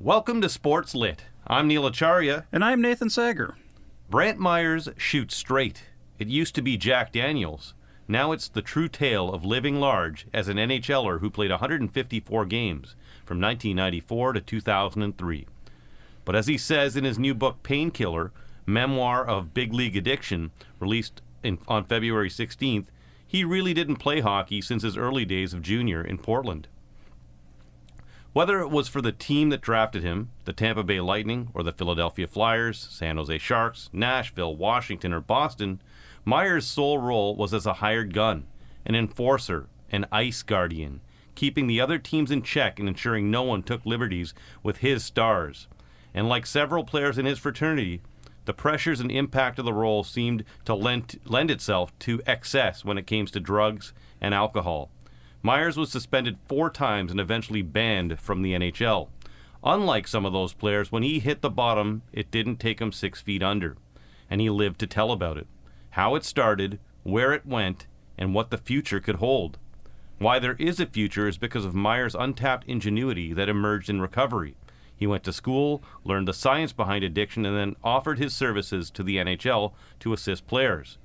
Welcome to SportsLit. I'm Neil Acharya. And I'm Nathan Sager. Brantt Myhres shoots straight. It used to be Jack Daniels. Now it's the true tale of living large as an NHLer who played 154 games from 1994 to 2003. But as he says in his new book, Painkiller, Memoir of Big League Addiction, released on February 16th, he really didn't play hockey since his early days of junior in Portland. Whether it was for the team that drafted him, the Tampa Bay Lightning or the Philadelphia Flyers, San Jose Sharks, Nashville, Washington, or Boston, Myhres' sole role was as a hired gun, an enforcer, an ice guardian, keeping the other teams in check and ensuring no one took liberties with his stars. And like several players in his fraternity, the pressures and impact of the role seemed to lend itself to excess when it came to drugs and alcohol. Myhres was suspended 4 times and eventually banned from the NHL. Unlike some of those players, when he hit the bottom, it didn't take him 6 feet under. And he lived to tell about it. How it started, where it went, and what the future could hold. Why there is a future is because of Myhres' untapped ingenuity that emerged in recovery. He went to school, learned the science behind addiction, and then offered his services to the NHL to assist players.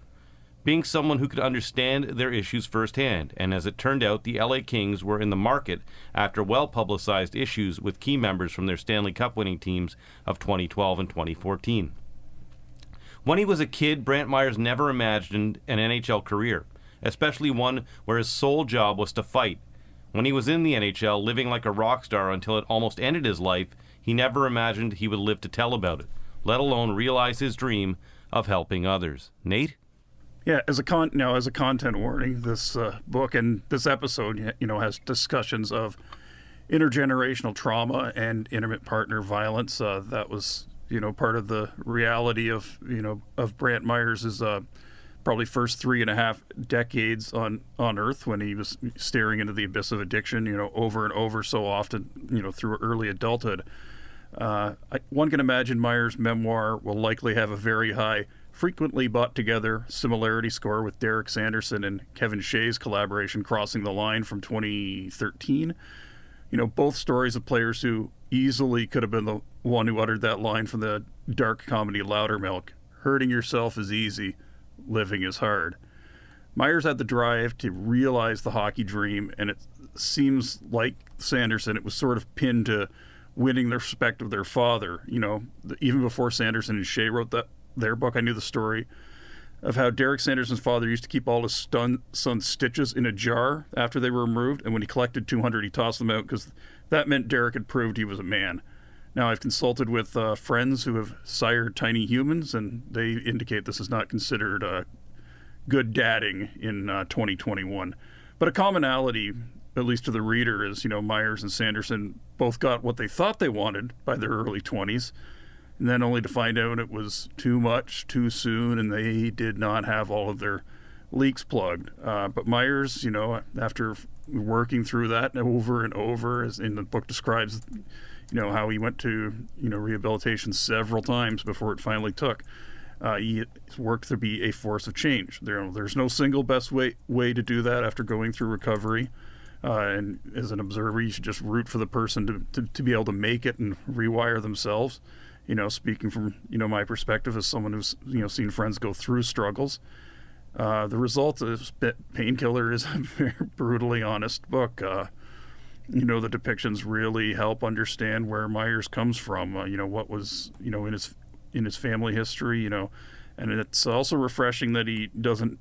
Being someone who could understand their issues firsthand, and as it turned out, the LA Kings were in the market after well-publicized issues with key members from their Stanley Cup winning teams of 2012 and 2014. When he was a kid, Brantt Myhres never imagined an NHL career, especially one where his sole job was to fight. When he was in the NHL, living like a rock star until it almost ended his life, he never imagined he would live to tell about it, let alone realize his dream of helping others. Nate? Yeah, as a content warning, this book and this episode, has discussions of intergenerational trauma and intimate partner violence. That was, part of the reality of Brantt Myhres' probably first 3.5 decades on Earth when he was staring into the abyss of addiction, over and over so often, through early adulthood. One can imagine Myhres' memoir will likely have a very high frequently bought together similarity score with Derek Sanderson and Kevin Shea's collaboration Crossing the Line from 2013. Both stories of players who easily could have been the one who uttered that line from the dark comedy Loudermilk. Hurting yourself is easy, living is hard. Myhres had the drive to realize the hockey dream, and it seems like Sanderson, it was sort of pinned to winning the respect of their father. Even before Sanderson and Shea wrote their book, I knew the story of how Derek Sanderson's father used to keep all his son's stitches in a jar after they were removed, and when he collected 200, he tossed them out because that meant Derek had proved he was a man. Now, I've consulted with friends who have sired tiny humans, and they indicate this is not considered good dadding in 2021. But a commonality, at least to the reader, is, Myhres and Sanderson both got what they thought they wanted by their early 20s, and then only to find out it was too much, too soon, and they did not have all of their leaks plugged. But Myhres, after working through that over and over, as in the book describes, how he went to, rehabilitation several times before it finally took. He worked to be a force of change. There's no single best way to do that after going through recovery. And as an observer, you should just root for the person to be able to make it and rewire themselves. Speaking from, my perspective as someone who's, seen friends go through struggles. The result is Painkiller is a very brutally honest book. The depictions really help understand where Myhres comes from, what was, in his family history, and it's also refreshing that he doesn't,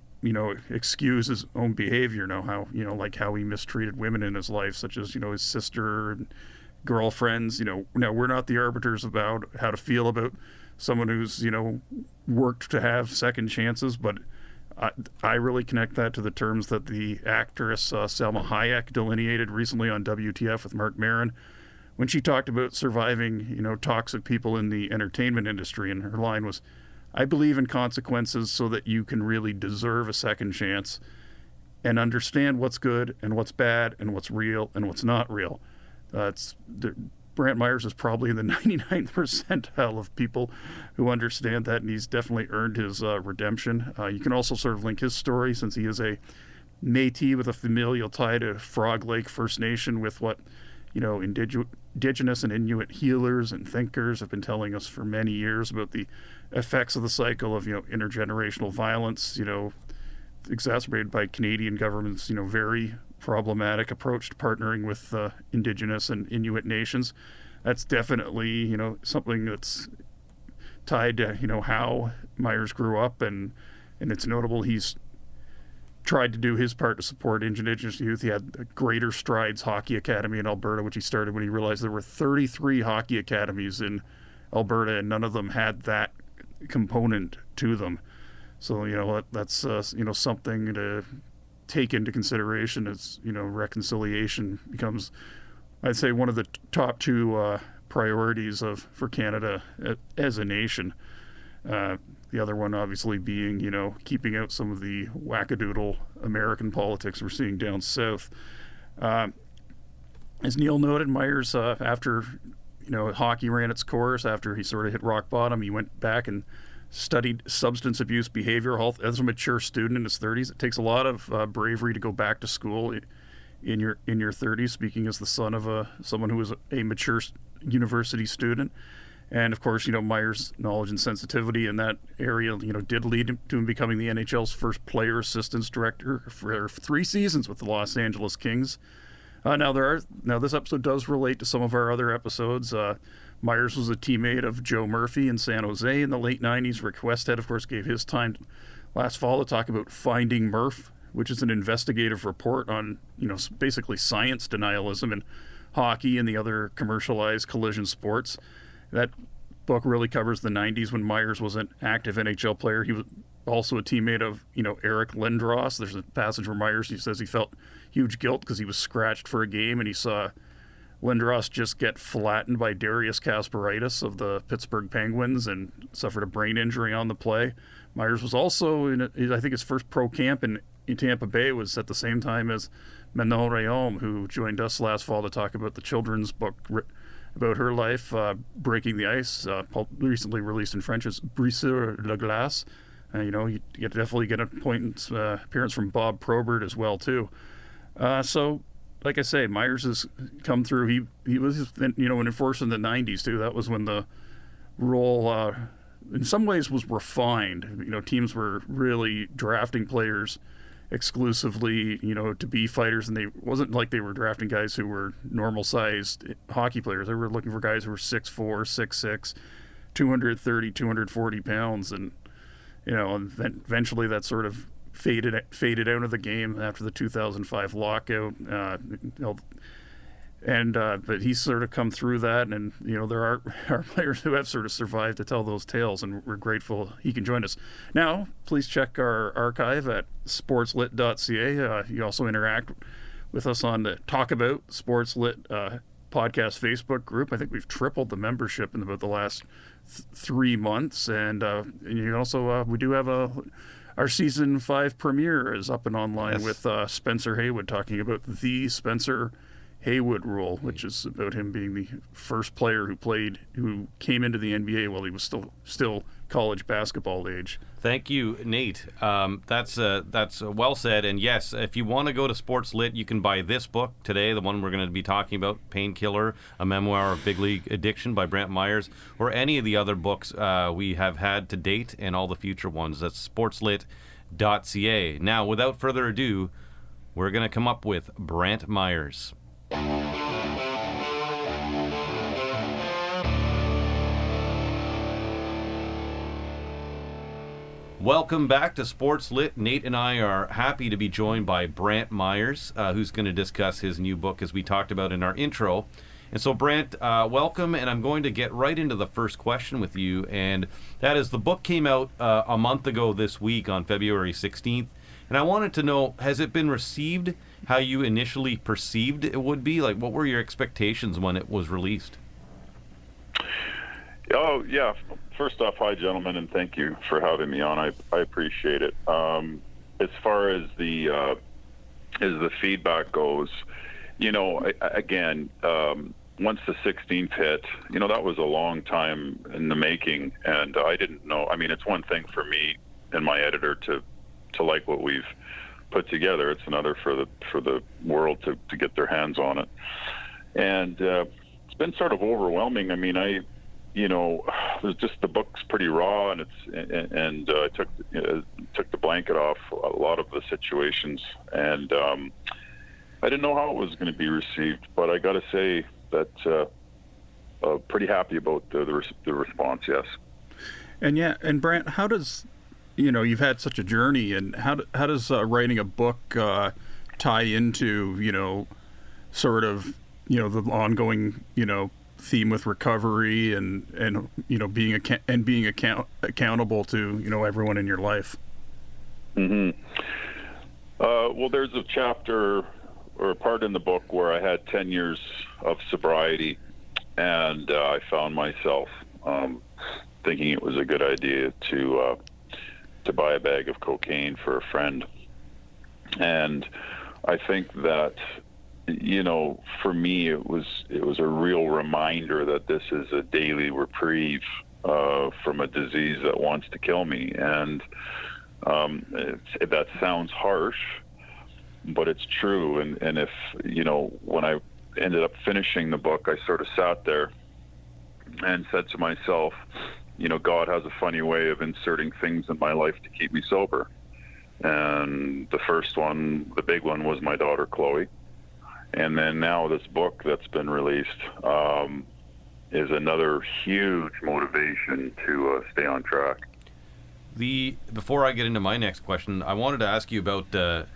excuse his own behavior, how he mistreated women in his life, such as, his sister and girlfriends. Now we're not the arbiters about how to feel about someone who's, worked to have second chances, but I really connect that to the terms that the actress Salma Hayek delineated recently on WTF with Mark Maron when she talked about surviving, toxic people in the entertainment industry. And her line was, "I believe in consequences so that you can really deserve a second chance and understand what's good and what's bad and what's real and what's not real." Brantt Myhres is probably in the 99th percentile of people who understand that, and he's definitely earned his redemption. You can also sort of link his story, since he is a Métis with a familial tie to Frog Lake First Nation, with what Indigenous and Inuit healers and thinkers have been telling us for many years about the effects of the cycle of, intergenerational violence, exacerbated by Canadian government's, very problematic approach to partnering with Indigenous and Inuit nations. That's definitely, something that's tied to, how Myhres grew up, and it's notable he's tried to do his part to support Indigenous youth. He had the Greater Strides Hockey Academy in Alberta, which he started when he realized there were 33 hockey academies in Alberta, and none of them had that component to them. So, that's, something to take into consideration as, reconciliation becomes, I'd say, one of the top two priorities for Canada as a nation. The other one obviously being, keeping out some of the wackadoodle American politics we're seeing down south. As Neil noted, Myhres, after, hockey ran its course, after he sort of hit rock bottom, he went back and studied substance abuse behavioral health as a mature student in his 30s. It takes a lot of bravery to go back to school in your 30s, speaking as the son of someone who was a mature university student. And of course, Myhres' knowledge and sensitivity in that area, did lead to him becoming the NHL's first player assistance director for 3 seasons with the Los Angeles Kings. Now this episode does relate to some of our other episodes. Myhres was a teammate of Joe Murphy in San Jose in the late 90s. Rick Westhead, of course, gave his time last fall to talk about Finding Murph, which is an investigative report on, basically science denialism in hockey and the other commercialized collision sports. That book really covers the 90s when Myhres was an active NHL player. He was also a teammate of, Eric Lindros. There's a passage where Myhres, he says he felt huge guilt because he was scratched for a game and he saw Lindros just get flattened by Darius Kasparaitis of the Pittsburgh Penguins and suffered a brain injury on the play. Myhres was also I think his first pro camp in Tampa Bay was at the same time as Manon Rhéaume, who joined us last fall to talk about the children's book about her life, Breaking the Ice, recently released in French as Briseur la Glace. You definitely get an appearance from Bob Probert as well, too. So, like I say, Myhres has come through. He was, an enforcer in the 90s, too. That was when the role, in some ways, was refined. Teams were really drafting players exclusively, to be fighters, and they wasn't like they were drafting guys who were normal-sized hockey players. They were looking for guys who were 6'4", 6'6", 230, 240 pounds, and and then eventually that sort of faded out of the game after the 2005 lockout. But he's sort of come through that, and there are players who have sort of survived to tell those tales, and we're grateful he can join us. Now, please check our archive at sportslit.ca. You also interact with us on the Talk About SportsLit podcast Facebook group. I think we've tripled the membership in about the last 3 months, and you also we do have our season 5 premiere is up and online. Yes. With Spencer Haywood talking about the Spencer Haywood rule, which is about him being the first player who came into the NBA while he was still college basketball age. Thank you, Nate. That's well said. And yes, if you want to go to SportsLit, you can buy this book today, the one we're going to be talking about, Painkiller, a memoir of big league addiction by Brantt Myhres, or any of the other books we have had to date and all the future ones. That's sportslit.ca. Now, without further ado, we're going to come up with Brantt Myhres. Welcome back to SportsLit. Nate and I are happy to be joined by Brantt Myhres, who's going to discuss his new book, as we talked about in our intro. And so, Brantt, welcome, and I'm going to get right into the first question with you, and that is, the book came out a month ago this week on February 16th, and I wanted to know, has it been received how you initially perceived it would be? Like, what were your expectations when it was released? Oh, yeah. First off, hi, gentlemen, and thank you for having me on. I appreciate it. As far as the feedback goes, again, once the 16th hit, that was a long time in the making, and I didn't know. I mean, it's one thing for me and my editor to like what we've put together. It's another for the world to get their hands on it. And it's been sort of overwhelming. I mean, there's just, the book's pretty raw, and I took the blanket off a lot of the situations, and I didn't know how it was going to be received, but I got to say that pretty happy about the response. Yes. And Brantt, how does, you've had such a journey, and how does writing a book tie into, sort of, the ongoing, theme with recovery and being accountable to, everyone in your life? Mm-hmm. Well, there's a chapter or a part in the book where I had 10 years of sobriety, and I found myself thinking it was a good idea to buy a bag of cocaine for a friend. And I think that, for me, it was a real reminder that this is a daily reprieve from a disease that wants to kill me. And that sounds harsh, but it's true. And if, when I ended up finishing the book, I sort of sat there and said to myself, God has a funny way of inserting things in my life to keep me sober. And the first one, the big one, was my daughter, Chloe. And then now this book that's been released is another huge motivation to stay on track. Before I get into my next question, I wanted to ask you about the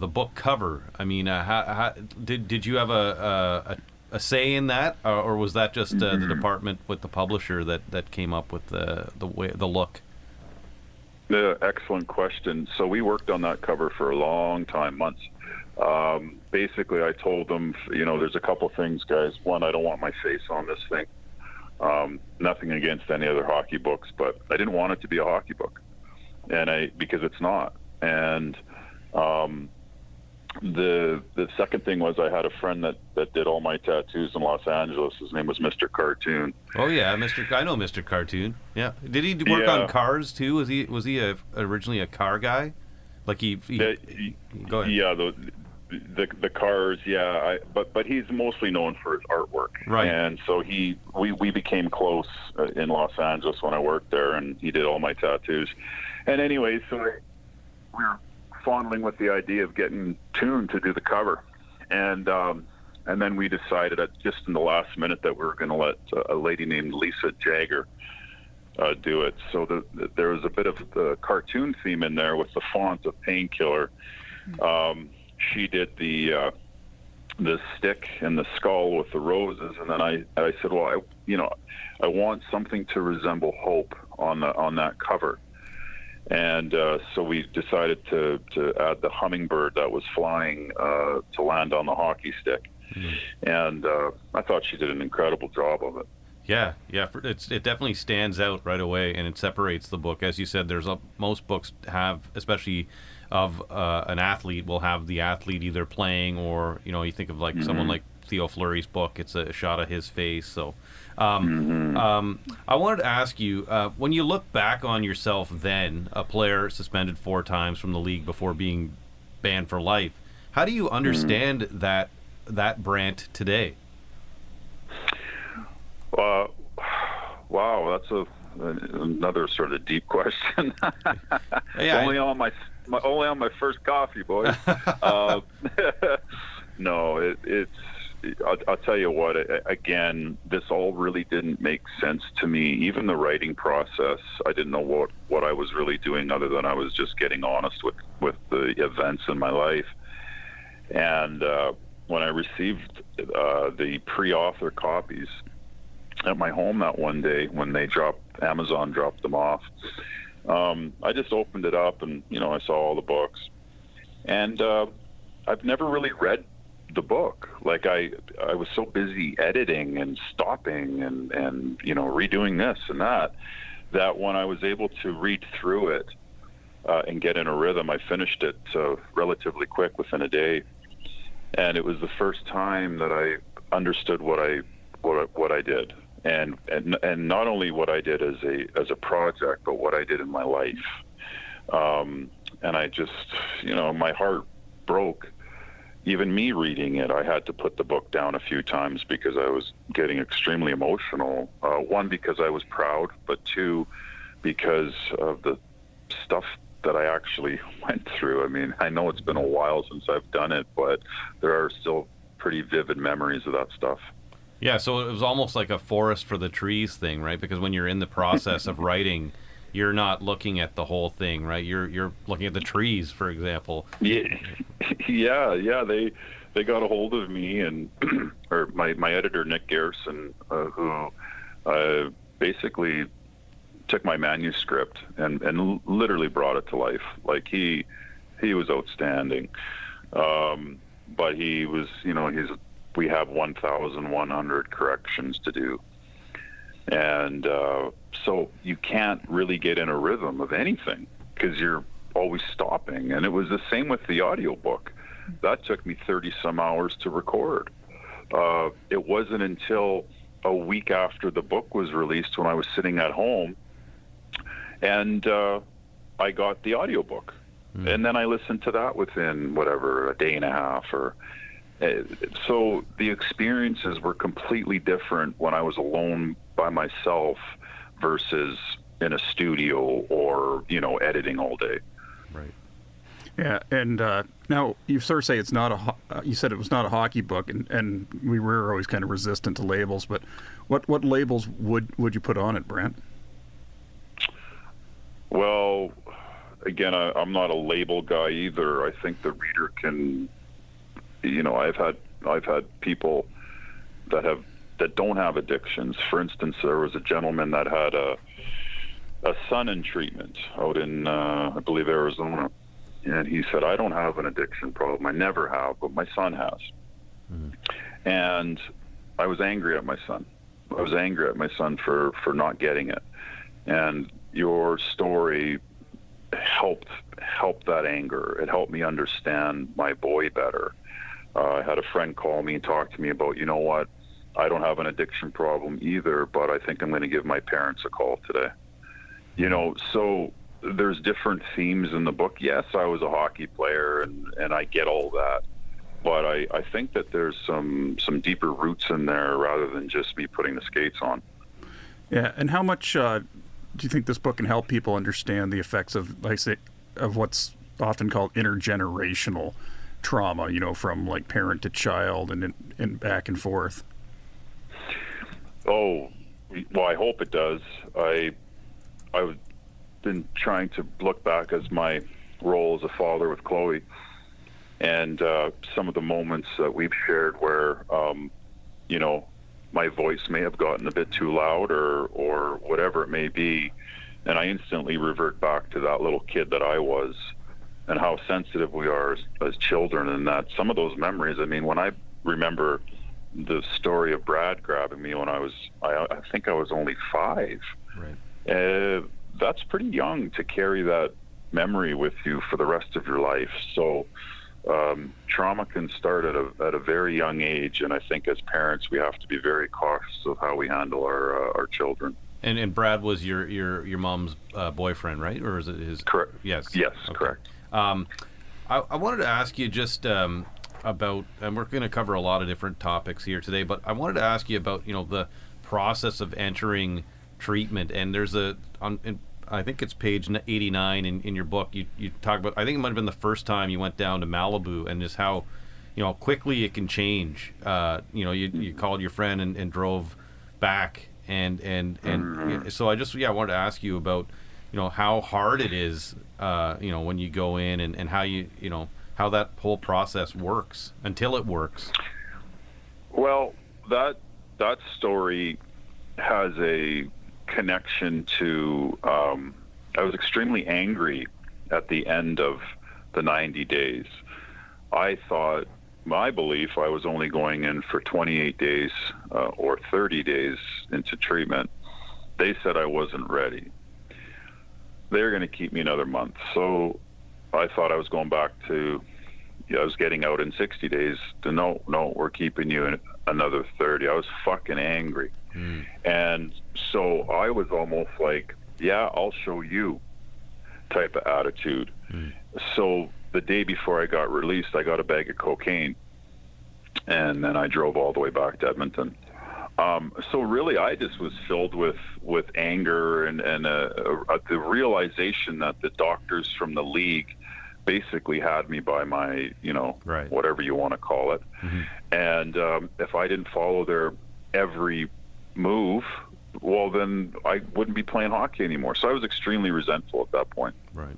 book cover. I mean, did you have a say in that, or was that just the department with the publisher that came up with the look? Excellent question. So we worked on that cover for a long time, months. Basically, I told them, there's a couple things, guys. One, I don't want my face on this thing. Nothing against any other hockey books, but I didn't want it to be a hockey book, because it's not. And the second thing was, I had a friend that did all my tattoos in Los Angeles. His name was Mr. Cartoon. Oh yeah, I know Mr. Cartoon. Yeah, did he work on cars too? Was he originally a car guy? Like he go ahead. Yeah, the cars, yeah. But he's mostly known for his artwork, right? And so we became close in Los Angeles when I worked there, and he did all my tattoos. And anyway, so we were fondling with the idea of getting Toon to do the cover, and then we decided just in the last minute that we were going to let a lady named Lisa Jagger do it. So there was a bit of the cartoon theme in there with the font of Painkiller. She did the stick and the skull with the roses, and then I said, well, I want something to resemble hope on that cover. And so we decided to add the hummingbird that was flying to land on the hockey stick. And I thought she did an incredible job of it. Yeah, it definitely stands out right away, and it separates the book. As you said, most books have, especially of an athlete, will have the athlete either playing or, you think of like someone like Theo Fleury's book, it's a shot of his face. So I wanted to ask you, when you look back on yourself then, a player suspended 4 times from the league before being banned for life, how do you understand that Brantt today? Wow, that's another sort of deep question. Yeah, only on my first coffee, boys. No, I'll tell you what. Again, this all really didn't make sense to me. Even the writing process, I didn't know what I was really doing, other than I was just getting honest with the events in my life. And when I received the pre-author copies at my home that one day, when Amazon dropped them off, I just opened it up, and I saw all the books, and I've never really read the book. Like I was so busy editing and stopping and redoing this and that when I was able to read through it and get in a rhythm, I finished it relatively quick, within a day. And it was the first time that I understood what I did, and not only what I did as a project, but what I did in my life. And I just, my heart broke. even me reading it, I had to put the book down a few times because I was getting extremely emotional. One, because I was proud, but two, because of the stuff that I actually went through. I mean, I know it's been a while since I've done it, but there are still pretty vivid memories of that stuff. Yeah, so it was almost like a forest for the trees thing, right? Because when you're in the process of writing, you're not looking at the whole thing, right? You're looking at the trees, for example. Yeah, yeah. They got a hold of me, and or my editor Nick Garrison, who basically took my manuscript and literally brought it to life. Like he was outstanding, but he was, we have 1,100 corrections to do, and so you can't really get in a rhythm of anything because you're always stopping. And it was the same with the audiobook. That took me 30 some hours to record. It wasn't until a week after the book was released, when I was sitting at home, and I got the audiobook. And then I listened to that within a day and a half. So the experiences were completely different when I was alone by myself versus in a studio or, editing all day. Right. Yeah, and now you sort of say it's not you said it was not a hockey book, and we were always kind of resistant to labels, but what labels would you put on it, Brantt? Well, again, I'm not a label guy either. I think the reader can, I've had people that don't have addictions. For instance, there was a gentleman that had a son in treatment out in, I believe, Arizona. And he said, I don't have an addiction problem. I never have, but my son has. And I was angry at my son. I was angry at my son for not getting it. And your story helped that anger. It helped me understand my boy better. I had a friend call me and talk to me about, you know what, I don't have an addiction problem either, but I think I'm going to give my parents a call today. So there's different themes in the book. Yes, I was a hockey player, and I get all that, but I think that there's some deeper roots in there rather than just me putting the skates on. Yeah, and how much do you think this book can help people understand the effects of what's often called intergenerational trauma, from like parent to child and back and forth? Oh, well, I hope it does. I've been trying to look back as my role as a father with Chloe, and some of the moments that we've shared where, my voice may have gotten a bit too loud or whatever it may be, and I instantly revert back to that little kid that I was, and how sensitive we are as children, and that some of those memories, I mean, when I remember the story of Brad grabbing me when I think I was only 5. Right. That's pretty young to carry that memory with you for the rest of your life. So trauma can start at a very young age, and I think as parents we have to be very cautious of how we handle our children. And Brad was your mom's boyfriend, right? Or is it his? Correct. Yes. Yes, okay. Correct. I wanted to ask you just about, and we're going to cover a lot of different topics here today, but I wanted to ask you about the process of entering treatment. And there's I think it's page 89 in your book. You talk about, I think it might have been the first time you went down to Malibu, and just how quickly it can change. You called your friend and drove back, and so I wanted to ask you about how hard it is when you go in, and how how that whole process works until it works. Well, that story has a connection to I was extremely angry at the end of the 90 days. I thought, my belief, I was only going in for 28 days or 30 days into treatment. They said I wasn't ready. They're going to keep me another month. So I thought I was going back to, I was getting out in 60 days. No, we're keeping you in another 30. I was fucking angry. And so I was almost like, yeah, I'll show you type of attitude. So the day before I got released, I got a bag of cocaine, and then I drove all the way back to Edmonton. So really, I just was filled with anger and the realization that the doctors from the league basically had me by my, Right. whatever you want to call it. Mm-hmm. And if I didn't follow their every move, well, then I wouldn't be playing hockey anymore. So I was extremely resentful at that point. Right.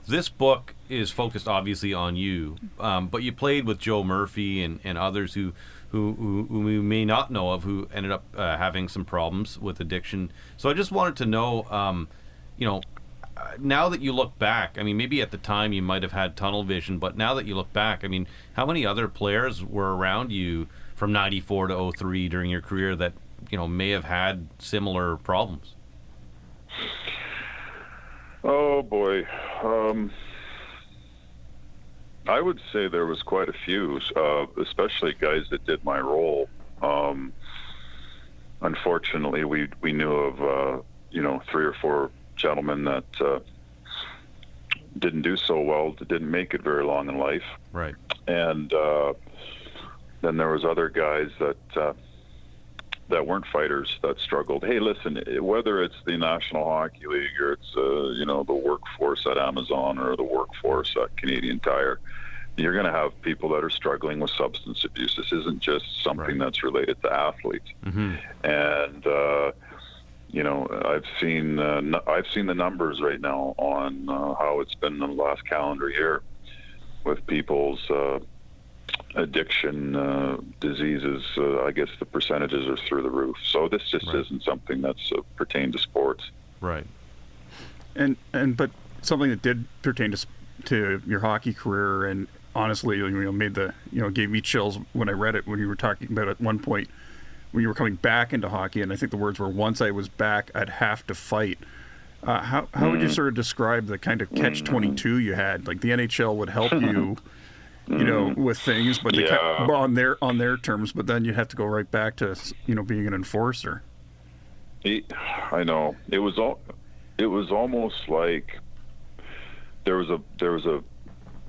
This book is focused obviously on you, but you played with Joe Murphy and others who we may not know of, who ended up having some problems with addiction. So I just wanted to know, now that you look back, I mean, maybe at the time you might have had tunnel vision, but now that you look back, I mean, how many other players were around you from 94 to 03 during your career that, may have had similar problems? Oh, boy. I would say there was quite a few, especially guys that did my role. Unfortunately, we knew of, 3 or 4 gentlemen that didn't do so well, didn't make it very long in life. Right. And then there was other guys that weren't fighters that struggled. Hey, listen, whether it's the National Hockey League or it's the workforce at Amazon or the workforce at Canadian Tire, you're going to have people that are struggling with substance abuse. This isn't just something that's related to athletes. Mm-hmm. And I've seen the numbers right now on how it's been in the last calendar year with people's addiction diseases. I guess the percentages are through the roof. So this just isn't something that's pertained to sports. Right. But something that did pertain to your hockey career, and honestly, gave me chills when I read it, when you were talking about at one point when you were coming back into hockey, and I think the words were, "Once I was back, I'd have to fight." How would you sort of describe the kind of catch-22 you had? Like, the NHL would help you, with things, but they on their terms. But then you have to go right back to being an enforcer. I know it was almost like there was a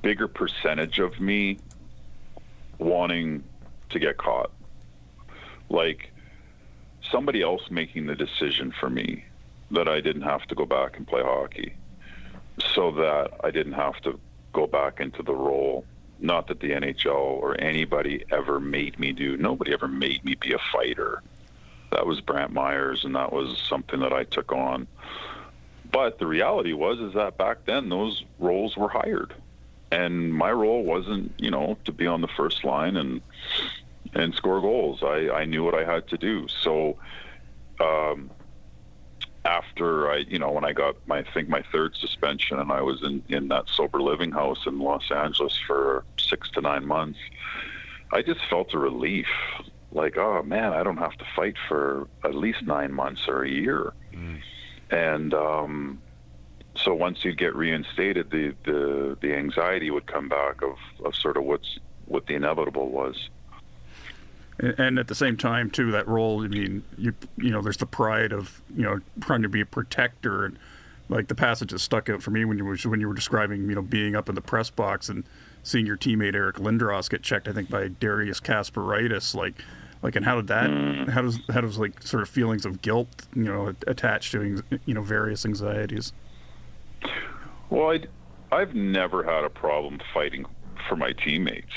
bigger percentage of me wanting to get caught, like somebody else making the decision for me that I didn't have to go back and play hockey, so that I didn't have to go back into the role. Not that the NHL or anybody ever made me do. Nobody ever made me be a fighter. That was Brantt Myhres, and that was something that I took on. But the reality is that back then those roles were hired, and my role wasn't, to be on the first line and score goals. I knew what I had to do. So after when I got my 3rd suspension, and I was in that sober living house in Los Angeles for 6 to 9 months, I just felt a relief. Like, oh man, I don't have to fight for at least 9 months or a year. And so once you'd get reinstated, the anxiety would come back of sort of what the inevitable was. And at the same time, too, that role, I mean, there's the pride of, trying to be a protector. And like the passage that stuck out for me when you were describing, being up in the press box and seeing your teammate Eric Lindros get checked, I think, by Darius Kasparaitis, and how does like sort of feelings of guilt, attached to, various anxieties? Well, I've never had a problem fighting for my teammates.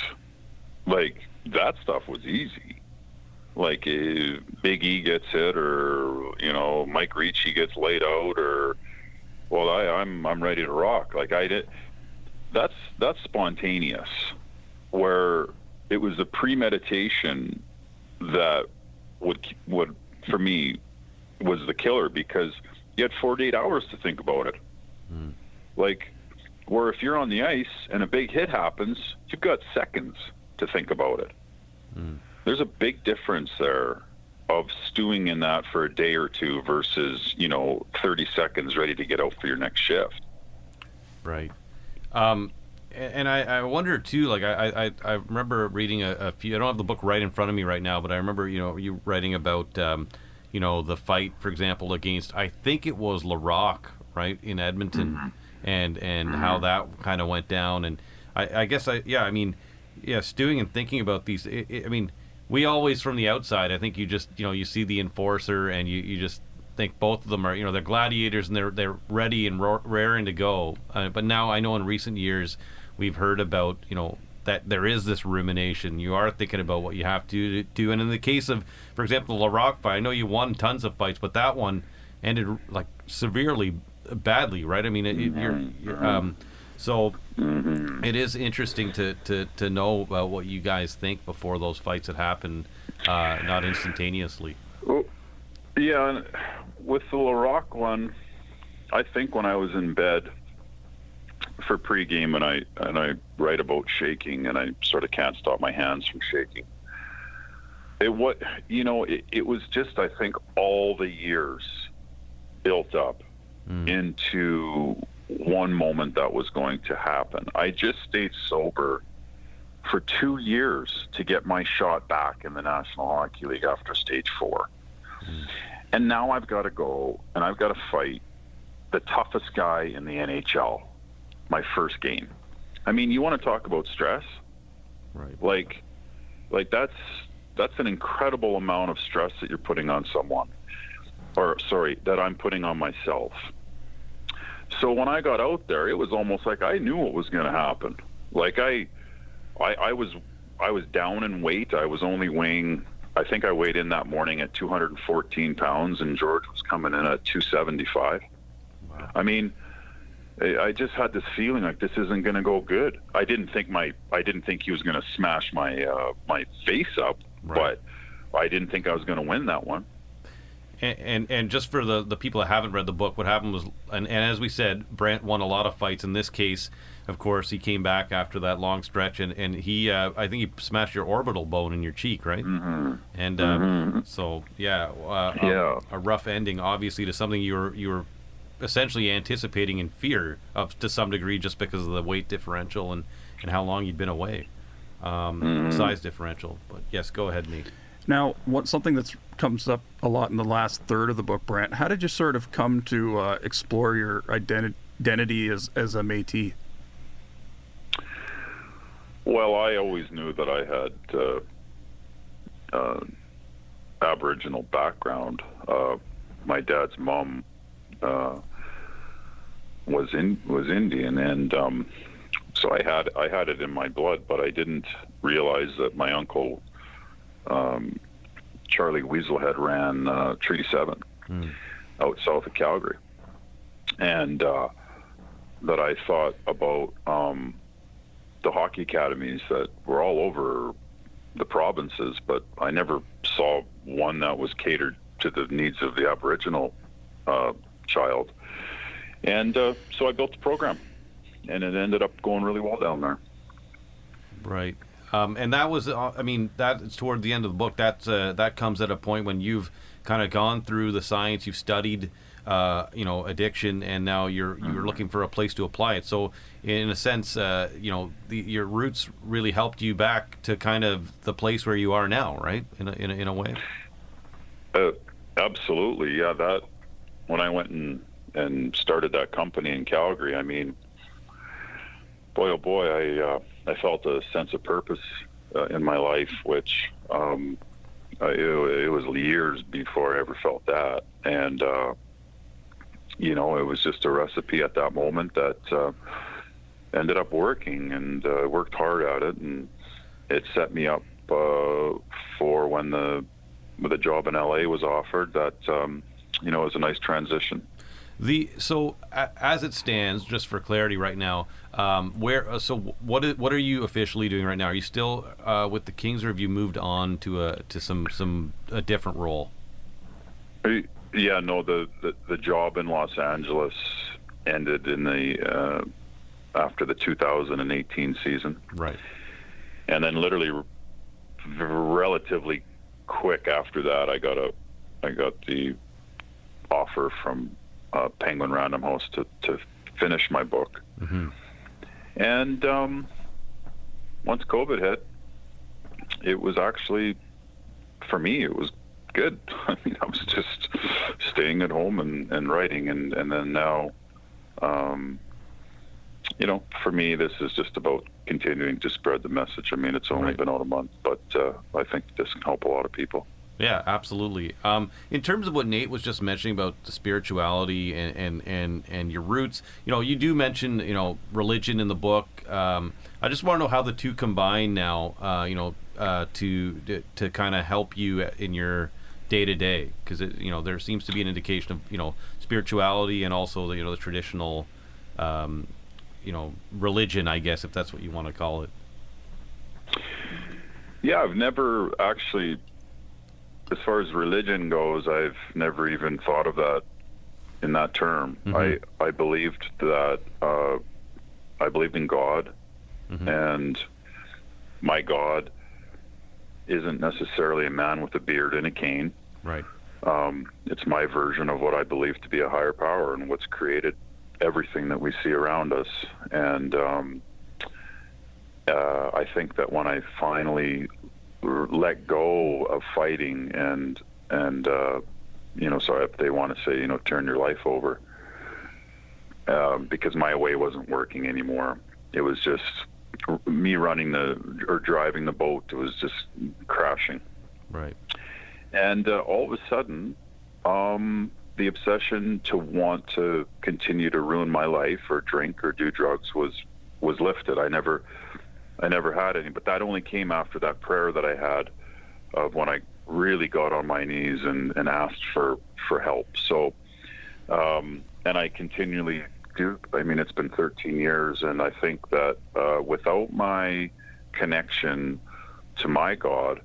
Like, that stuff was easy. Like, Big E gets hit, or Mike Ricci gets laid out, or I'm ready to rock. Like, that's spontaneous. Where it was the premeditation that would for me was the killer, because you had 48 hours to think about it. Like, where if you're on the ice and a big hit happens, you've got seconds to think about it. There's a big difference there of stewing in that for a day or two versus 30 seconds ready to get out for your next shift. Right. And I wonder too, like I remember reading a few, I don't have the book right in front of me right now, but I remember you writing about the fight, for example, against, I think it was Larocque, right, in Edmonton. and how that kind of went down. And I guess stewing and thinking about these. I mean, we always from the outside, I think you just you see the enforcer and you just think both of them are they're gladiators and they're ready and raring to go. But now I know in recent years we've heard about that there is this rumination. You are thinking about what you have to do. And in the case of, for example, the LaRock fight, I know you won tons of fights, but that one ended like severely badly, right? I mean, so it is interesting to know about what you guys think before those fights had happened, not instantaneously. Well, yeah, and with the LaRock one, I think when I was in bed for pregame and I write about shaking and I sort of can't stop my hands from shaking. It was just, I think, all the years built up into one moment that was going to happen. I just stayed sober for 2 years to get my shot back in the National Hockey League after stage 4. And now I've got to go and I've got to fight the toughest guy in the NHL, my first game. I mean, you want to talk about stress? Right. Like that's an incredible amount of stress that you're putting on someone. Or sorry, that I'm putting on myself. So when I got out there, it was almost like I knew what was going to happen. Like I was down in weight. I was only weighing, I think I weighed in that morning at 214 pounds and George was coming in at 275. Wow. I mean, I just had this feeling like this isn't going to go good. I didn't think he was going to smash my face up, right. But I didn't think I was going to win that one. And just for the people that haven't read the book, what happened was, and as we said, Brantt won a lot of fights. In this case, of course, he came back after that long stretch, and he, I think he smashed your orbital bone in your cheek, right? Mm-hmm. And so, a rough ending, obviously, to something you were essentially anticipating in fear of to some degree, just because of the weight differential and how long you'd been away, size differential. But yes, go ahead, Nate. Now, something that comes up a lot in the last third of the book, Brantt, how did you sort of come to explore your identity as a Métis? Well, I always knew that I had Aboriginal background. My dad's mom was Indian, and so I had it in my blood, but I didn't realize that my uncle Charlie Weaselhead ran Treaty 7 out south of Calgary, and that I thought about the hockey academies that were all over the provinces, but I never saw one that was catered to the needs of the Aboriginal child. And so I built the program, and it ended up going really well down there. Right. And that was, that's toward the end of the book. That comes at a point when you've kind of gone through the science, you've studied, addiction, and now you're looking for a place to apply it. So, in a sense, your roots really helped you back to kind of the place where you are now, right? In a way. Absolutely, yeah. That when I went and started that company in Calgary, I mean, boy, oh boy, I felt a sense of purpose in my life, which it was years before I ever felt that. And, it was just a recipe at that moment that ended up working, and worked hard at it. And it set me up for when the job in LA was offered, that, it was a nice transition. So as it stands, just for clarity right now, what are you officially doing right now? Are you still with the Kings, or have you moved on to a different role? Yeah, no, the job in Los Angeles ended in the after the 2018 season. Right. And then literally relatively quick after that, I got the offer from Penguin Random House to finish my book. Mm-hmm. And once COVID hit, it was actually, for me, it was good. I mean, I was just staying at home and writing, and then now for me, this is just about continuing to spread the message. I mean, it's only been out a month, but I think this can help a lot of people. Yeah, absolutely. In terms of what Nate was just mentioning about the spirituality and your roots, you do mention, religion in the book. I just want to know how the two combine now, to kind of help you in your day to day, because there seems to be an indication of spirituality and also the traditional religion, I guess, if that's what you want to call it. Yeah, I've never actually, as far as religion goes, I've never even thought of that in that term. Mm-hmm. I believed that I believed in God, mm-hmm. and my God isn't necessarily a man with a beard and a cane. Right. It's my version of what I believe to be a higher power and what's created everything that we see around us. And I think that when I finally let go of fighting and so they want to say, turn your life over, because my way wasn't working anymore. It was just me running or driving the boat. It was just crashing. Right. And all of a sudden, the obsession to want to continue to ruin my life or drink or do drugs was lifted. I never had any, but that only came after that prayer that I had of when I really got on my knees and asked for help. So, and I continually do. I mean, it's been 13 years, and I think that without my connection to my God,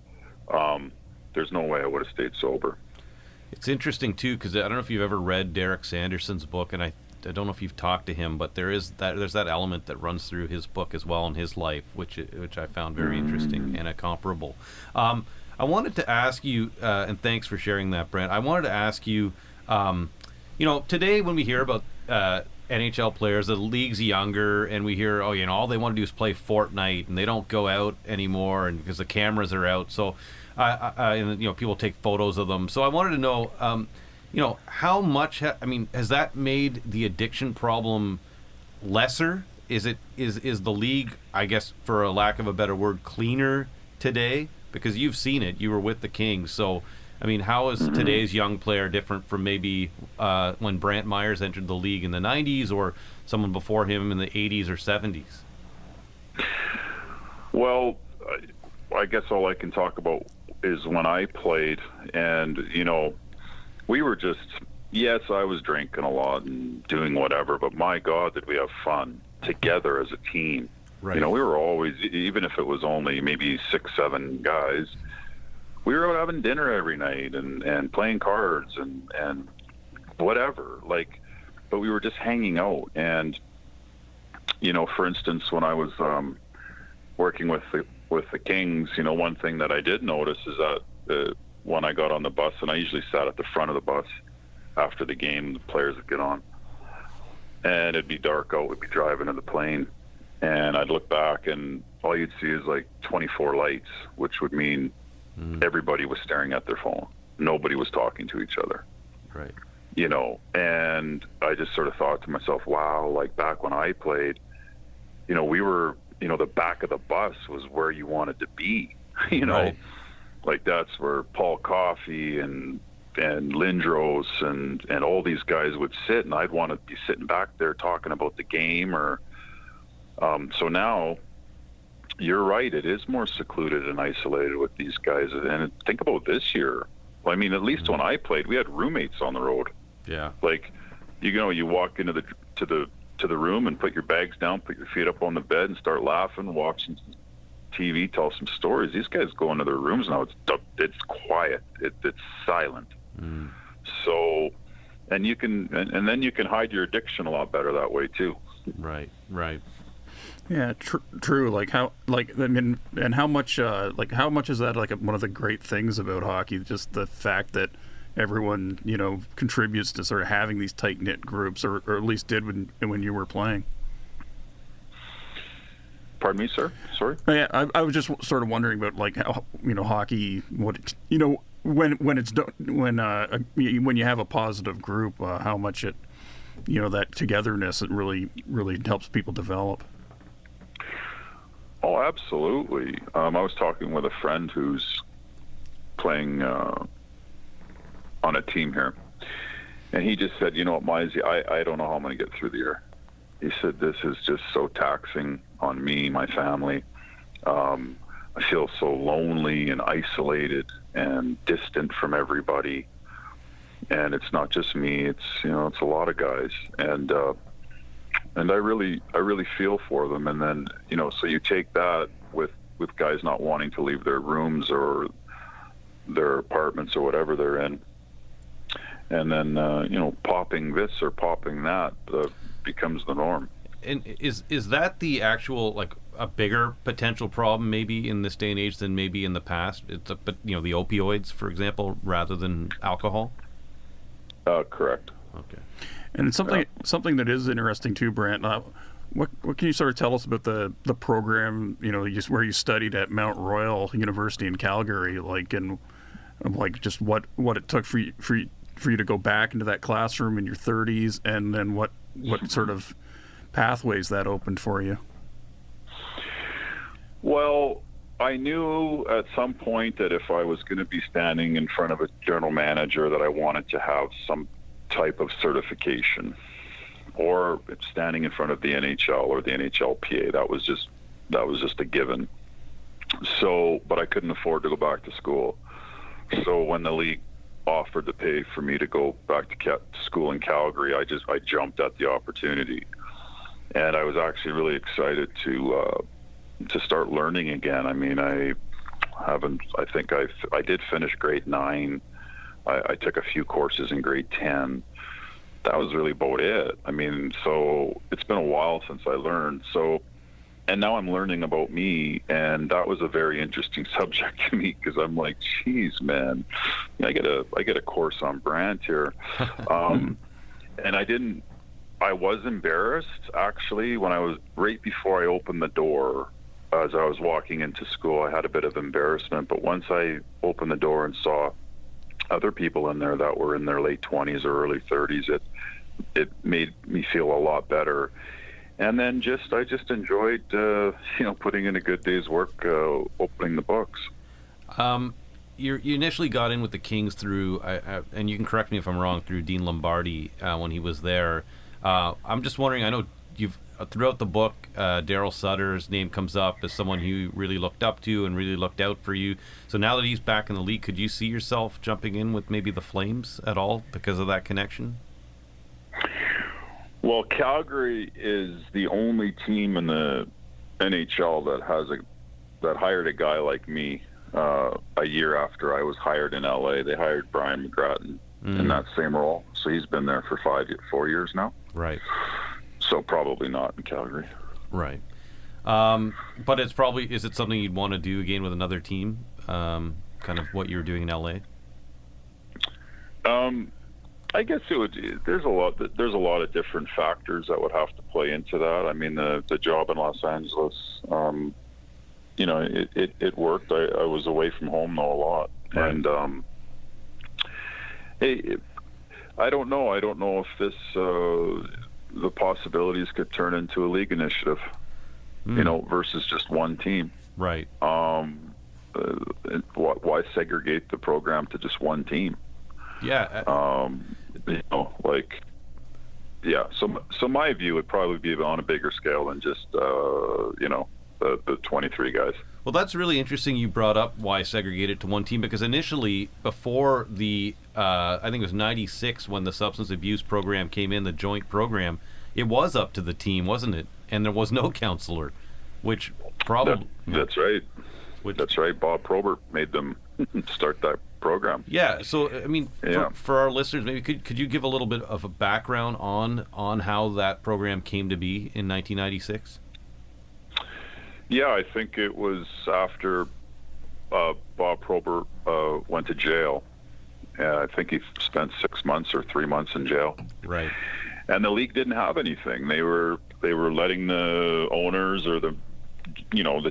there's no way I would have stayed sober. It's interesting too, because I don't know if you've ever read Derek Sanderson's book, and I don't know if you've talked to him, but there's that element that runs through his book as well in his life, which I found very interesting and comparable. I wanted to ask you, and thanks for sharing that, Brantt. I wanted to ask you, today when we hear about NHL players, the league's younger, and we hear, all they want to do is play Fortnite, and they don't go out anymore, and because the cameras are out. So, people take photos of them. So I wanted to know, how much? Has that made the addiction problem lesser? Is the league, I guess, for a lack of a better word, cleaner today? Because you've seen it. You were with the Kings. So, how is today's young player different from maybe when Brantt Myhres entered the league in the 90s or someone before him in the 80s or 70s? Well, I guess all I can talk about is when I played, and, we were just, yes, I was drinking a lot and doing whatever, but my God, did we have fun together as a team. Right. We were always, even if it was only maybe 6-7 guys, we were out having dinner every night and playing cards and whatever, but we were just hanging out. And, for instance, when I was working with the Kings, one thing that I did notice is that when I got on the bus, and I usually sat at the front of the bus after the game, the players would get on, and it'd be dark out, we'd be driving in the plane, and I'd look back, and all you'd see is 24 lights, which would mean everybody was staring at their phone. Nobody was talking to each other. Right. And I just sort of thought to myself, wow, back when I played, we were, the back of the bus was where you wanted to be, Right. That's where Paul Coffey and Lindros and all these guys would sit, and I'd want to be sitting back there talking about the game or, so now you're right. It is more secluded and isolated with these guys. And think about this year. At least when I played, we had roommates on the road. Yeah. You walk into the room and put your bags down, put your feet up on the bed, and start laughing, watching TV, tell some stories. These guys go into their rooms now. It's quiet. It's silent. So, and you can, and then you can hide your addiction a lot better that way too. Right. Yeah, true. And how much is that one of the great things about hockey? Just the fact that everyone, contributes to sort of having these tight knit groups, or at least did when you were playing. Pardon me, sir. Sorry. Yeah, I was just sort of wondering about how hockey, what when you have a positive group, how much it that togetherness that really helps people develop. Oh, absolutely. I was talking with a friend who's playing on a team here, and he just said, Mizey, I don't know how I'm going to get through the year. He said, this is just so taxing on me, my family. I feel so lonely and isolated and distant from everybody. And it's not just me, it's a lot of guys. And I really feel for them. And then, so you take that with guys not wanting to leave their rooms or their apartments or whatever they're in. And then, popping this or popping that becomes the norm. And is that the actual, like, a bigger potential problem maybe in this day and age than maybe in the past? It's the opioids, for example, rather than alcohol? Correct. Okay. And something that is interesting too, Brantt. What can you sort of tell us about the program? Where you studied at Mount Royal University in Calgary, and just what it took for you to go back into that classroom in your 30s, and then what sort of pathways that opened for you. Well, I knew at some point that if I was going to be standing in front of a general manager that I wanted to have some type of certification, or standing in front of the NHL or the NHLPA. That was just a given. So, but I couldn't afford to go back to school. So when the league offered to pay for me to go back to school in Calgary, I jumped at the opportunity. And I was actually really excited to start learning again. I mean, I did finish grade 9. I took a few courses in grade 10. That was really about it. I mean, so it's been a while since I learned. So, and now I'm learning about me, and that was a very interesting subject to me, because I'm like, geez, man, I get a course on Brantt here. And I was embarrassed, actually, when I was right before I opened the door. As I was walking into school, I had a bit of embarrassment, but once I opened the door and saw other people in there that were in their late 20s or early 30s, it made me feel a lot better. And then I just enjoyed, putting in a good day's work, opening the books. You initially got in with the Kings through, and you can correct me if I'm wrong, through Dean Lombardi when he was there. I'm just wondering, I know you've, throughout the book, Daryl Sutter's name comes up as someone you really looked up to and really looked out for you. So now that he's back in the league, could you see yourself jumping in with maybe the Flames at all because of that connection? Well, Calgary is the only team in the NHL that hired a guy like me a year after I was hired in LA. They hired Brian McGrattan in that same role. So he's been there for 4 years now. Right. So probably not in Calgary. Right. But is it something you'd want to do again with another team? Kind of what you were doing in LA? I guess it would. There's a lot of different factors that would have to play into that. I mean, the job in Los Angeles, it worked. I was away from home though a lot, right. And I don't know. I don't know if this the possibilities could turn into a league initiative, versus just one team. Right. Why segregate the program to just one team? Yeah. So my view would probably be on a bigger scale than just the 23 guys. Well, that's really interesting you brought up why segregate it to one team, because initially, before the I think it was 96 when the substance abuse program came in, the joint program, it was up to the team, wasn't it? And there was no counselor, which probably... That's right. That's right. Bob Probert made them start that program. Yeah. So, I mean, for our listeners, maybe could you give a little bit of a background on how that program came to be in 1996? Yeah, I think it was after Bob Probert went to jail. I think he spent 6 months or 3 months in jail. Right. And the league didn't have anything. They were letting the owners or the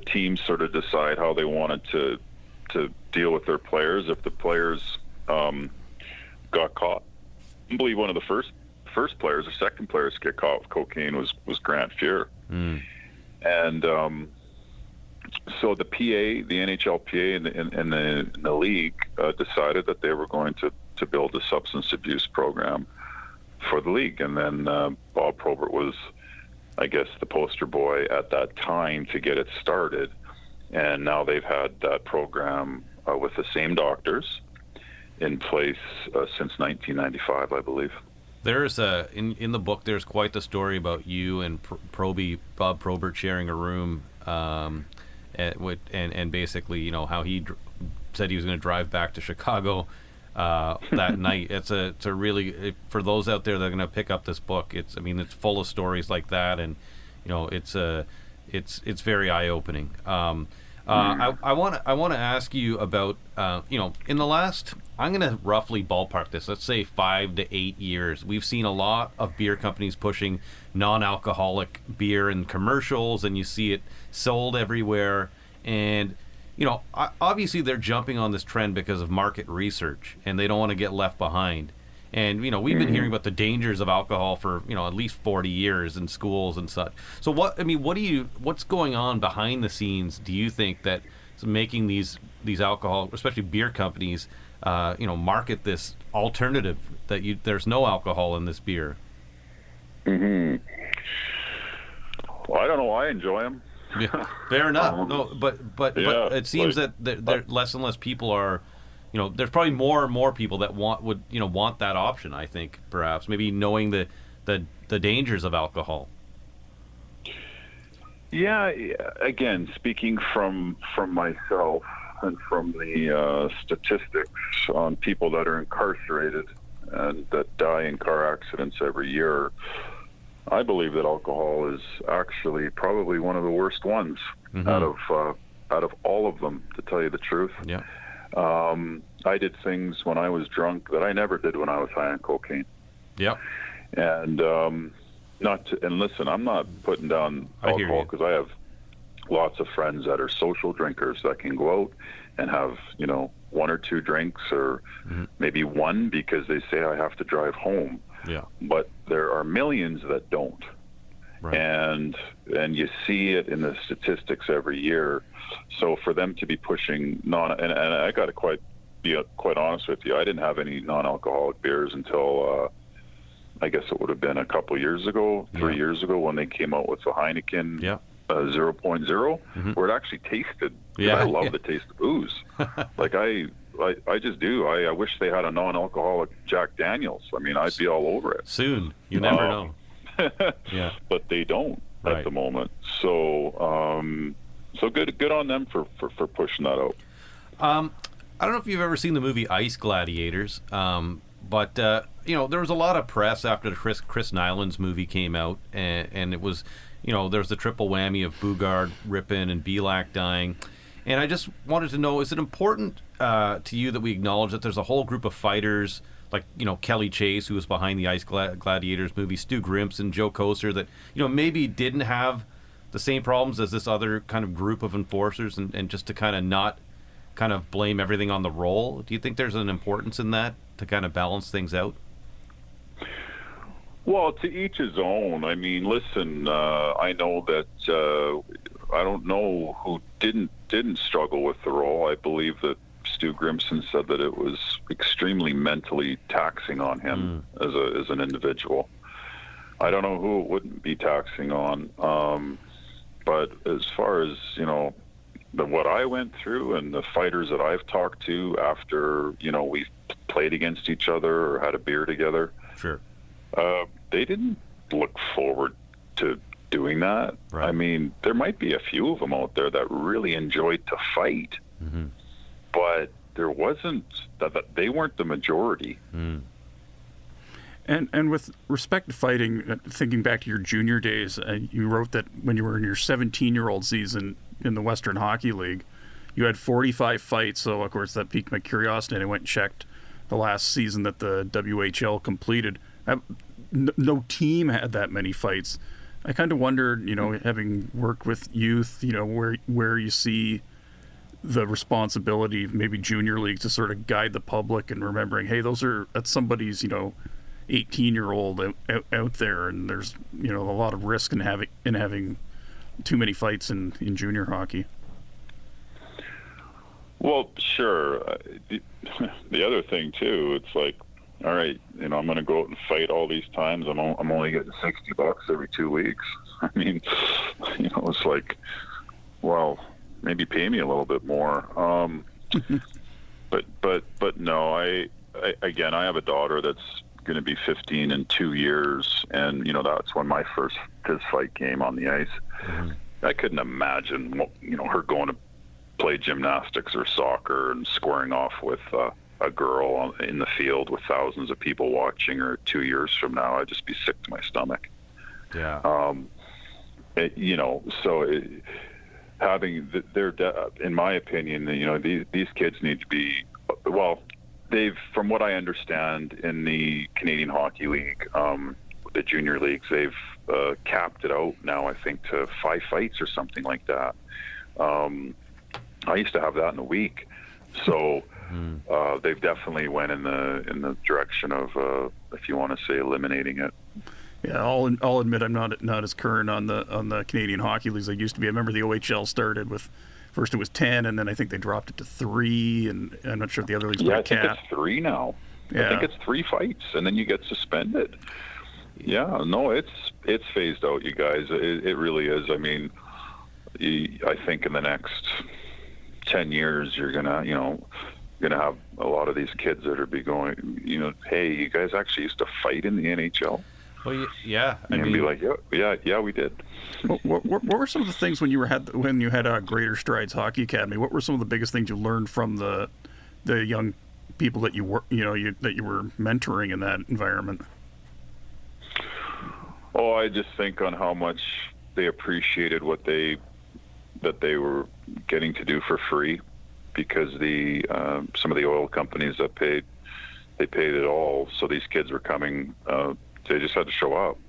teams sort of decide how they wanted to deal with their players if the players got caught. I believe one of the first players, the second players to get caught with cocaine was Grant Fuhr. And so the PA, the NHL PA and the league decided that they were going to build a substance abuse program for the league. And then Bob Probert was, I guess, the poster boy at that time to get it started. And now they've had that program with the same doctors in place since 1995, I believe. There's in the book, there's quite the story about you and Bob Probert sharing a room, and basically, you know, how he said he was going to drive back to Chicago that night. It's a really, for those out there that are going to pick up this book, it's full of stories like that, and you know, it's very eye-opening. I want to ask you about, you know, in the last, I'm going to roughly ballpark this, let's say 5 to 8 years, we've seen a lot of beer companies pushing non-alcoholic beer in commercials, and you see it sold everywhere. And, you know, obviously they're jumping on this trend because of market research, and they don't want to get left behind. And, you know, we've been hearing about the dangers of alcohol for, you know, at least 40 years in schools and such. So what's going on behind the scenes, do you think, that's making these alcohol, especially beer companies, you know, market this alternative that there's no alcohol in this beer? Well, I don't know. I enjoy them. Yeah, fair enough. No, but it seems that there less and less people are, you know, there's probably more and more people that want that option, I think, perhaps, maybe knowing the dangers of alcohol. Yeah, again, speaking from myself and from the statistics on people that are incarcerated and that die in car accidents every year, I believe that alcohol is actually probably one of the worst ones out of all of them, to tell you the truth. Yeah. I did things when I was drunk that I never did when I was high on cocaine. Yeah. And listen, I'm not putting down alcohol because I have lots of friends that are social drinkers that can go out and have, you know, 1 or 2 drinks, or maybe one because they say I have to drive home. Yeah. But there are millions that don't. Right. And you see it in the statistics every year. So for them to be pushing and I got to be quite honest with you, I didn't have any non-alcoholic beers until I guess it would have been a couple years ago, 3 years ago, when they came out with the Heineken 0.0, where it actually tasted. I love the taste of booze. Like I just do. I wish they had a non-alcoholic Jack Daniels. I mean, I'd be all over it. Soon. You never know. Yeah. But they don't at the moment. So so good on them for pushing that out. I don't know if you've ever seen the movie Ice Gladiators, but you know, there was a lot of press after the Chris Nyland's movie came out, and it was, you know, there's the triple whammy of Bugard, Rippin, and Belak dying. And I just wanted to know, is it important to you that we acknowledge that there's a whole group of fighters, like, you know, Kelly Chase, who was behind the Ice Gladiators movie, Stu Grimson, Joe Koser, that, you know, maybe didn't have the same problems as this other kind of group of enforcers, and just to kind of not kind of blame everything on the role? Do you think there's an importance in that to kind of balance things out? Well, to each his own. I mean, listen, I know that I don't know who didn't struggle with the role. I believe that Stu Grimson said that it was extremely mentally taxing on him as an individual. I don't know who it wouldn't be taxing on. But as far as, you know, what I went through and the fighters that I've talked to after, you know, we've played against each other or had a beer together, sure, they didn't look forward to doing that. Right. I mean, there might be a few of them out there that really enjoyed to fight, but there wasn't that they weren't the majority. And with respect to fighting, thinking back to your junior days, you wrote that when you were in your 17-year-old season in the Western Hockey League, you had 45 fights. So, of course, that piqued my curiosity, and I went and checked the last season that the WHL completed. No team had that many fights. I kind of wondered, you know, having worked with youth, you know, where you see the responsibility, maybe junior league, to sort of guide the public and remembering, hey, that's somebody's, you know, 18-year-old out there, and there's a lot of risk in having too many fights in junior hockey. Well, sure. The other thing too, it's like, all right, I'm going to go out and fight all these times. I'm only getting $60 every 2 weeks. I mean, it's like, well, maybe pay me a little bit more. But no, I have a daughter that's going to be 15 in 2 years, and that's when my first fist fight came on the ice. Mm-hmm. I couldn't imagine, her going to play gymnastics or soccer and squaring off with a girl in the field with thousands of people watching her 2 years from now. I'd just be sick to my stomach. Yeah. In my opinion, these kids need to be, from what I understand in the Canadian Hockey League, the junior leagues, they've capped it out now, I think, to 5 fights or something like that. I used to have that in a week. So they've definitely went in the direction of, if you want to say, eliminating it. Yeah, I'll admit I'm not as current on the Canadian Hockey Leagues I used to be. I remember the OHL started with, first it was 10, and then I think they dropped it to 3, and I'm not sure if the other leagues put a cap. I think it's 3 now. Yeah. I think it's 3 fights, and then you get suspended. Yeah, no, it's phased out, you guys. It really is. I mean, I think in the next 10 years, you're gonna have a lot of these kids that are be going, hey, you guys actually used to fight in the NHL. Well, yeah. And be like, yeah, we did. What were some of the things when you had Greater Strides Hockey Academy? What were some of the biggest things you learned from the young people that you were mentoring in that environment? Oh, I just think on how much they appreciated that they were getting to do for free, because some of the oil companies that paid it all. So these kids were coming. They just had to show up,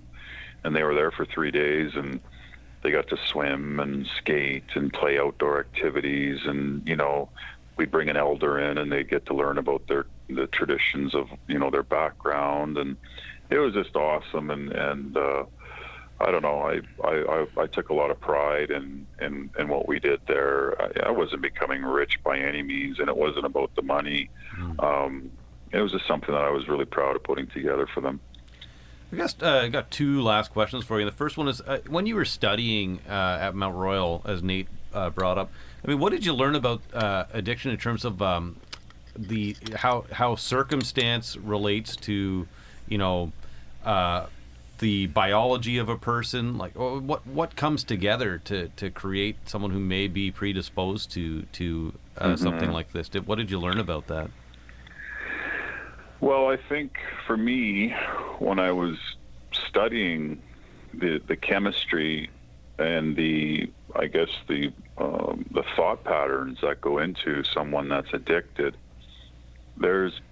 and they were there for 3 days, and they got to swim and skate and play outdoor activities, and we'd bring an elder in, and they get to learn about the traditions of their background, and it was just awesome. And I don't know, I took a lot of pride in what we did there. I wasn't becoming rich by any means, and it wasn't about the money. It was just something that I was really proud of putting together for them. I guess I got 2 last questions for you. The first one is, when you were studying at Mount Royal, as Nate brought up, I mean, what did you learn about addiction in terms of how circumstance relates to, the biology of a person? Like, what comes together to create someone who may be predisposed to something like this? What did you learn about that? Well, I think for me, when I was studying the chemistry and the thought patterns that go into someone that's addicted, there's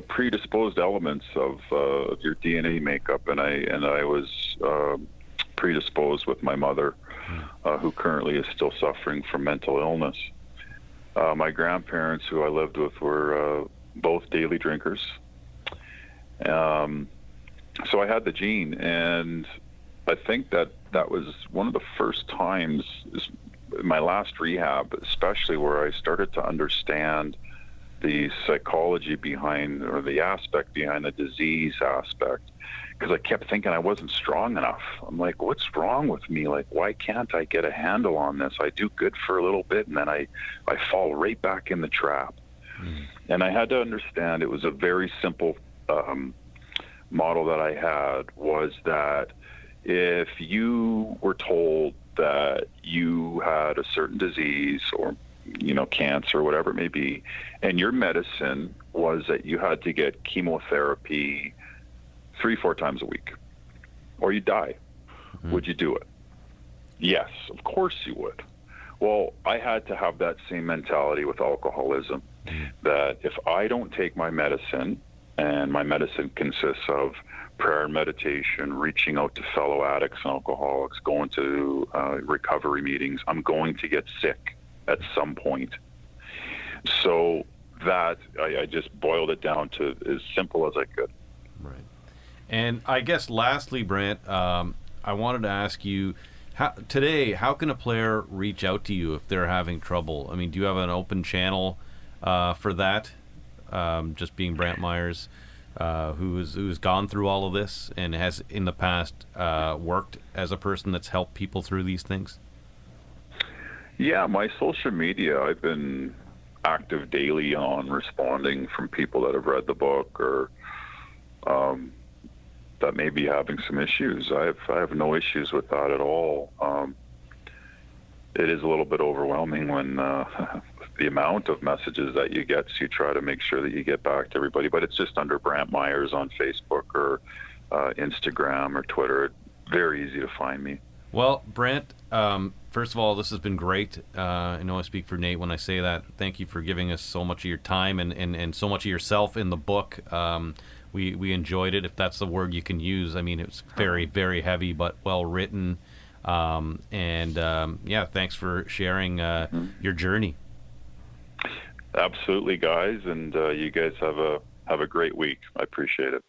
predisposed elements of your DNA makeup, and I was predisposed with my mother, who currently is still suffering from mental illness. My grandparents, who I lived with, were both daily drinkers. So I had the gene, and I think that was one of the first times, my last rehab especially, where I started to understand the psychology behind, or the aspect behind the disease aspect, because I kept thinking I wasn't strong enough. I'm like, what's wrong with me? Like, why can't I get a handle on this? I do good for a little bit, and then I fall right back in the trap. And I had to understand it was a very simple model that I had, was that if you were told that you had a certain disease, or cancer, or whatever it may be, and your medicine was that you had to get chemotherapy 3-4 times a week, or you die, would you do it? Yes, of course you would. Well, I had to have that same mentality with alcoholism, that if I don't take my medicine, and my medicine consists of prayer and meditation, reaching out to fellow addicts and alcoholics, going to recovery meetings, I'm going to get sick at some point. So that I just boiled it down to as simple as I could. Right. And I guess lastly, Brantt, I wanted to ask you, how can a player reach out to you if they're having trouble? I mean, do you have an open channel for that? Just being Brantt Myhres, who's gone through all of this and has in the past worked as a person that's helped people through these things? Yeah, my social media, I've been active daily on responding from people that have read the book or that may be having some issues. I have no issues with that at all. It is a little bit overwhelming when the amount of messages that you get, so you try to make sure that you get back to everybody. But it's just under Brantt Myhres on Facebook or Instagram or Twitter. Very easy to find me. Well, Brantt, first of all, this has been great. I know I speak for Nate when I say that. Thank you for giving us so much of your time and so much of yourself in the book. We enjoyed it, if that's the word you can use. I mean, it's very, very heavy, but well written. Yeah, thanks for sharing your journey. Absolutely, guys, and you guys have a great week. I appreciate it.